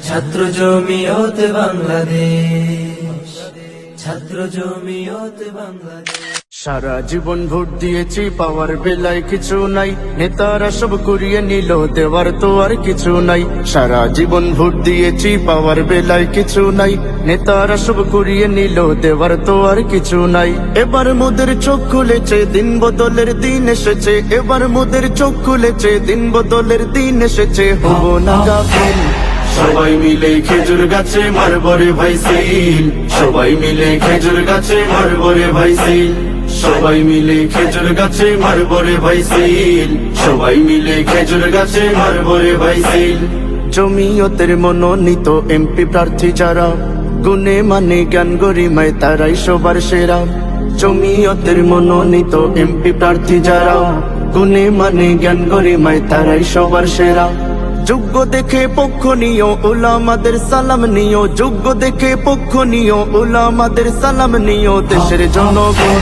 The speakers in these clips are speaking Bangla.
ছাত্র জমিয়ত বাংলাদেশ, ছাত্র জমিয়ত বাংলাদেশ। সারা জীবন ভোট দিয়েছি, পাওয়ার বেলায় কিছু নাই, নেতারা সব করিয়ে নিল, দেওয়ার তো আর কিছু নাই। সারা জীবন ভোট দিয়েছি, পাওয়ার বেলায় কিছু নাই, নেতারা সব করিয়ে নিল, দেওয়ার তো আর কিছু নাই। এবার মোদের চোখ খুলেছে, দিন বদলের দিন এসেছে, এবার মোদের চোখ খুলেছে, দিন বদলের দিন এসেছে, হব না গাফিল। সবাই মিলে খেজুর গাছে মারবরে ভাই সিল, সবাই মিলে খেজুর গাছে মারবরে ভাই সিল, সবাই মিলে খেজুর গাছে মারবরে ভাই সিল, সবাই মিলে খেজুর গাছে মারবরে ভাই সিল। জমিয়তের মনোনীত এমপি প্রার্থী যারা, গুণে মানে জ্ঞান গরিমায় তারাই সবার সেরা। জমিয়তের মনোনীত এমপি প্রার্থী যারা, গুণে মানে জ্ঞান গরিমায় তারাই সবার সেরা। যোগ্য দেখে পক্ষ নিও, উলামাদের সালাম নিও, যোগ্য দেখে পক্ষ নিও, উলামাদের সালাম নিও। দেশের জনগণ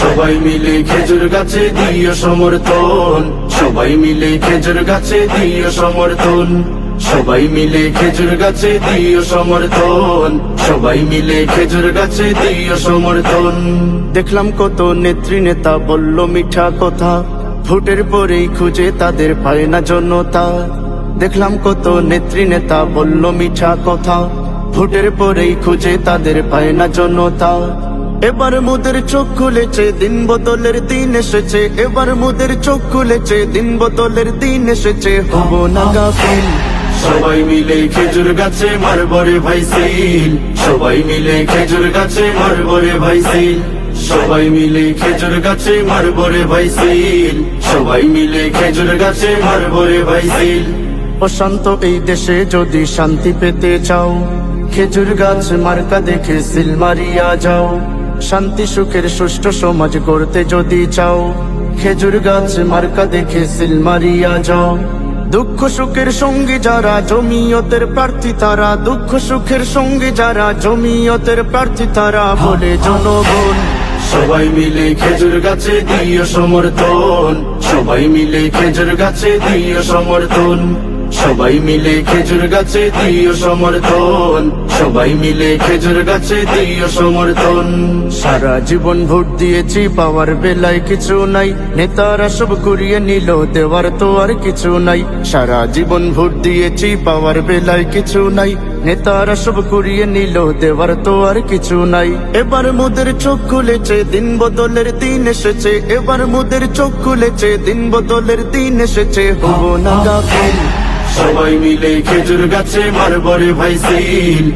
সবাই মিলে খেজুর গাছে দিও সমর্থন, সবাই মিলে খেজুর গাছে দিও সমর্থন, সবাই মিলে খেজুর গাছে দিও সমর্থন, সবাই মিলে খেজুর গাছে দিও সমর্থন। দেখলাম কত নেত্রী নেতা বলল মিঠা কথা, ভোটের পরেই খুঁজে তাদের পায় না জনতা। দেখলাম কত নেত্রী নেতা বলল মিঠা কথা, ভোটের পরেই খুঁজে তাদের পায় না জনতা। এবার মোদের চোখ খুলেছে, দিন বদলের দিন এসেছে, এবার মোদের চোখ খুলেছে, দিন বদলের দিন এসেছে, হব না গাফিল। সবাই মিলে খেজুর গাছে মারবরে ভাই সিল, সবাই মিলে খেজুর গাছে মারবরে ভাই সিল, সবাই মিলে খেজুর গাছে মারবরে ভাই সিল, সবাই মিলে খেজুর গাছে মারবরে ভাই সিল। অশান্ত এই দেশে যদি শান্তি পেতে চাও, খেজুর গাছ মার্কা দেখে সিল মারিয়া যাও। শান্তি সুখের সুষ্ঠু সমাজ গড়তে যদি চাও, খেজুর গাছ মার্কা দেখে সিল মারিয়া যাও। দুঃখ সুখের সঙ্গী যারা জমিয়তের প্রার্থী তারা, দুঃখ সুখের সঙ্গী যারা জমিয়তের প্রার্থী তারা, বলে জনগণ সবাই মিলে খেজুর গাছে দিও সমর্থন, সবাই মিলে খেজুর গাছে দিও সমর্থন, সবাই মিলে খেজুর গাছে দিও সমর্থন, সবাই মিলে খেজুর গাছে দিও সমর্থন। সারা জীবন ভোট দিয়েছি, পাওয়ার বেলায় কিছু নাই, নেতারা সব করিয়ে নিল, দেওয়ার তো আর কিছু নাই। সারা জীবন ভোট দিয়েছি, পাওয়ার বেলায় কিছু নাই, নেতারা সব করিয়ে নিল, দেওয়ার তো আর কিছু নাই। এবার মোদের চোখ খুলেছে, দিন বদলের দিন এসেছে, এবার মোদের চোখ খুলেছে, দিন বদলের দিন এসেছে, হব না গাফিল। সবাই মিলে খেজুর গাছে মারবরে ভাই সিল।